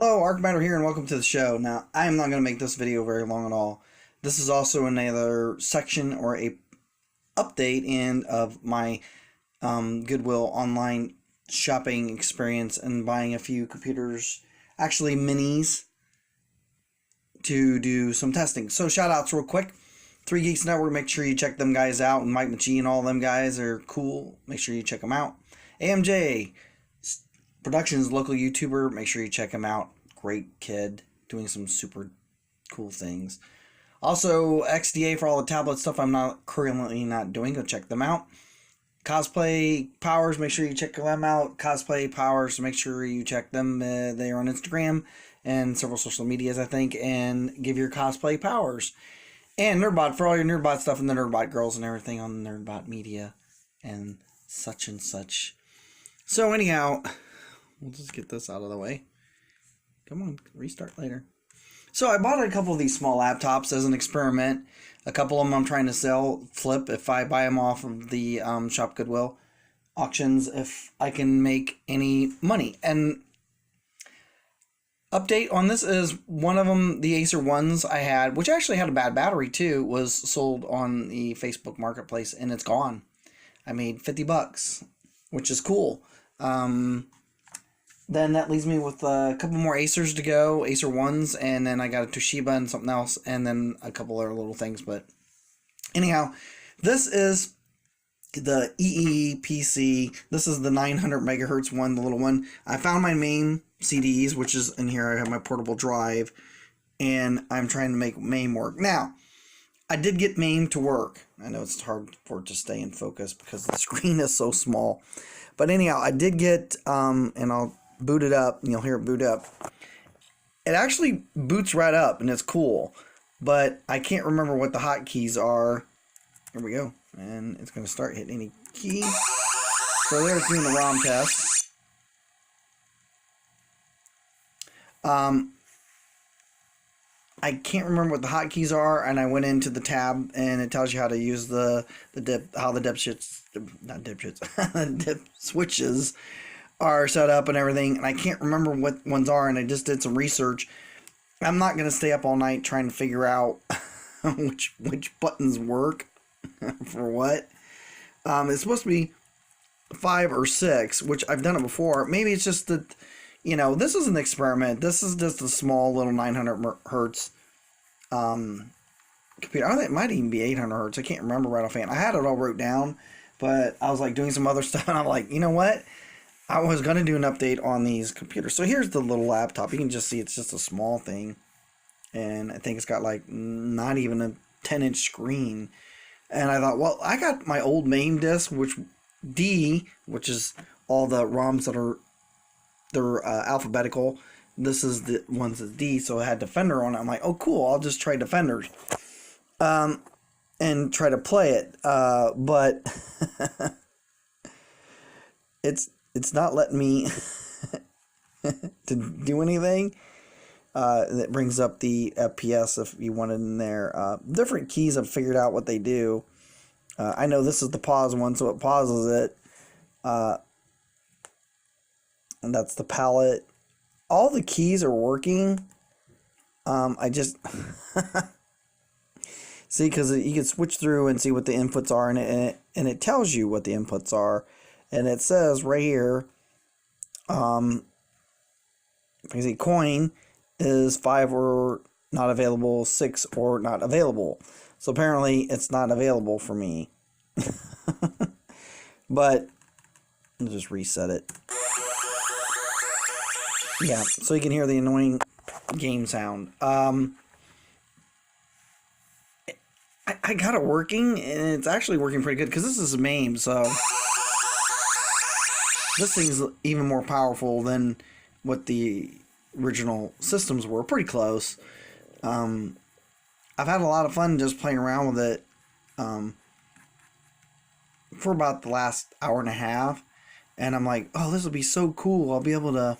Hello, Arcmatter here, and welcome to the show. Now, I am not going to make this video very long at all. This is also another section or a update of my Goodwill online shopping experience and buying a few computers, actually minis, to do some testing. So, shout outs real quick. 3 Geeks Network, make sure you check them guys out, and Mike McGee and all them guys are cool. Make sure you check them out. AMJ Productions, local YouTuber, make sure you check him out. Great kid, doing some super cool things. Also, XDA for all the tablet stuff I'm currently not doing. Go check them out. Cosplay Powers, make sure you check them out. Cosplay Powers, make sure you check them. They are on Instagram and several social medias, I think. And give your cosplay powers. And Nerdbot for all your Nerdbot stuff and the Nerdbot girls and everything on Nerdbot Media and such and such. So anyhow, we'll just get this out of the way. Come on, restart later. So I bought a couple of these small laptops as an experiment. A couple of them I'm trying to flip if I buy them off of the Shop Goodwill auctions, if I can make any money. And update on this is one of them, the Acer ones I had, which actually had a bad battery too, was sold on the Facebook Marketplace and it's gone. I made $50, which is cool. Then that leaves me with a couple more Acers to go, Acer 1s, and then I got a Toshiba and something else, and then a couple other little things. But anyhow, this is the Eeepc. This is the 900 megahertz one, the little one. I found my Mame CDs, which is in here. I have my portable drive, and I'm trying to make Mame work. Now, I did get Mame to work. I know it's hard for it to stay in focus because the screen is so small. But anyhow, I did get, and I'll boot it up, and you'll hear it boot up. It actually boots right up, and it's cool. But I can't remember what the hotkeys are. Here we go. And it's going to start hitting any key. So there's doing the ROM test. I can't remember what the hotkeys are, and I went into the tab, and it tells you how to use the dip switches are set up and everything, and I can't remember what ones are, and I just did some research. I'm not going to stay up all night trying to figure out which buttons work for what. It's supposed to be 5 or 6, which I've done it before. Maybe it's just that, you know, this is an experiment. This is just a small little 900 hertz computer. I think it might even be 800 hertz. I can't remember right offhand. I had it all wrote down, but I was like doing some other stuff, and I'm like, you know what? I was going to do an update on these computers. So here's the little laptop. You can just see it's just a small thing. And I think it's got like not even a 10-inch screen. And I thought, well, I got my old Mame disk, which is all the ROMs that are, they're alphabetical. This is the ones that's D, so it had Defender on it. I'm like, oh, cool, I'll just try Defenders. And try to play it. But it's not letting me to do anything. That brings up the FPS if you want it in there. Different keys, I've figured out what they do. I know this is the pause one, so it pauses it. And that's the palette. All the keys are working. I just see, because you can switch through and see what the inputs are, and it tells you what the inputs are. And it says right here, if you see coin is 5 or not available, 6 or not available. So apparently it's not available for me. But I'll just reset it. Yeah, so you can hear the annoying game sound. I got it working, and it's actually working pretty good because this is a Mame, so this thing's even more powerful than what the original systems were. Pretty close. I've had a lot of fun just playing around with it for about the last hour and a half. And I'm like, oh, this will be so cool. I'll be able to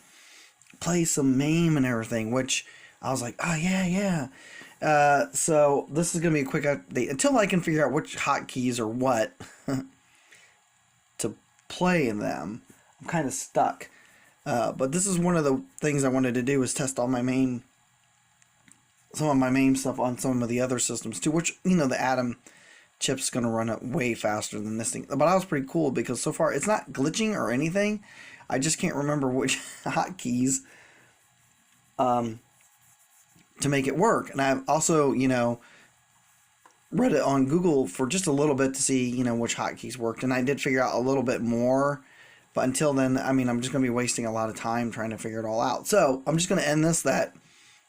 play some Mame and everything, which I was like, oh, yeah. So this is going to be a quick update until I can figure out which hotkeys or what to play in them. I'm kind of stuck. But this is one of the things I wanted to do, is test all my Mame, some of my Mame stuff on some of the other systems too, which, you know, the Atom chip's going to run it way faster than this thing. But that was pretty cool because so far it's not glitching or anything. I just can't remember which hotkeys to make it work. And I've also, you know, read it on Google for just a little bit to see, you know, which hotkeys worked. And I did figure out a little bit more. But until then, I mean, I'm just going to be wasting a lot of time trying to figure it all out. So I'm just going to end this that,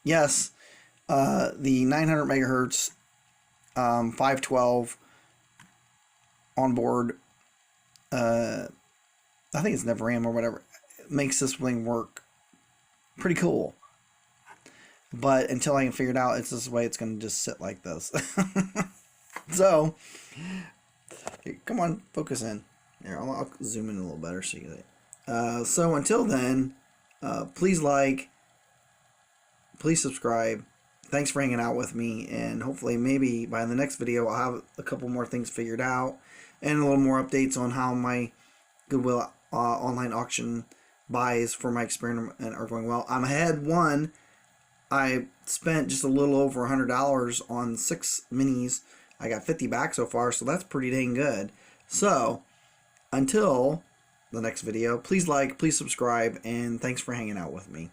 yes, the 900 megahertz 512 onboard, I think it's never RAM or whatever, makes this thing work pretty cool. But until I can figure it out, it's this way. It's going to just sit like this. So, come on, focus in. Here, I'll zoom in a little better so you get it. So until then, please like, please subscribe. Thanks for hanging out with me, and hopefully maybe by the next video I'll have a couple more things figured out and a little more updates on how my Goodwill online auction buys for my experiment are going well. I'm ahead one. I spent just a little over $100 on 6 minis. I got 50 back so far, so that's pretty dang good. So until the next video, please like, please subscribe, and thanks for hanging out with me.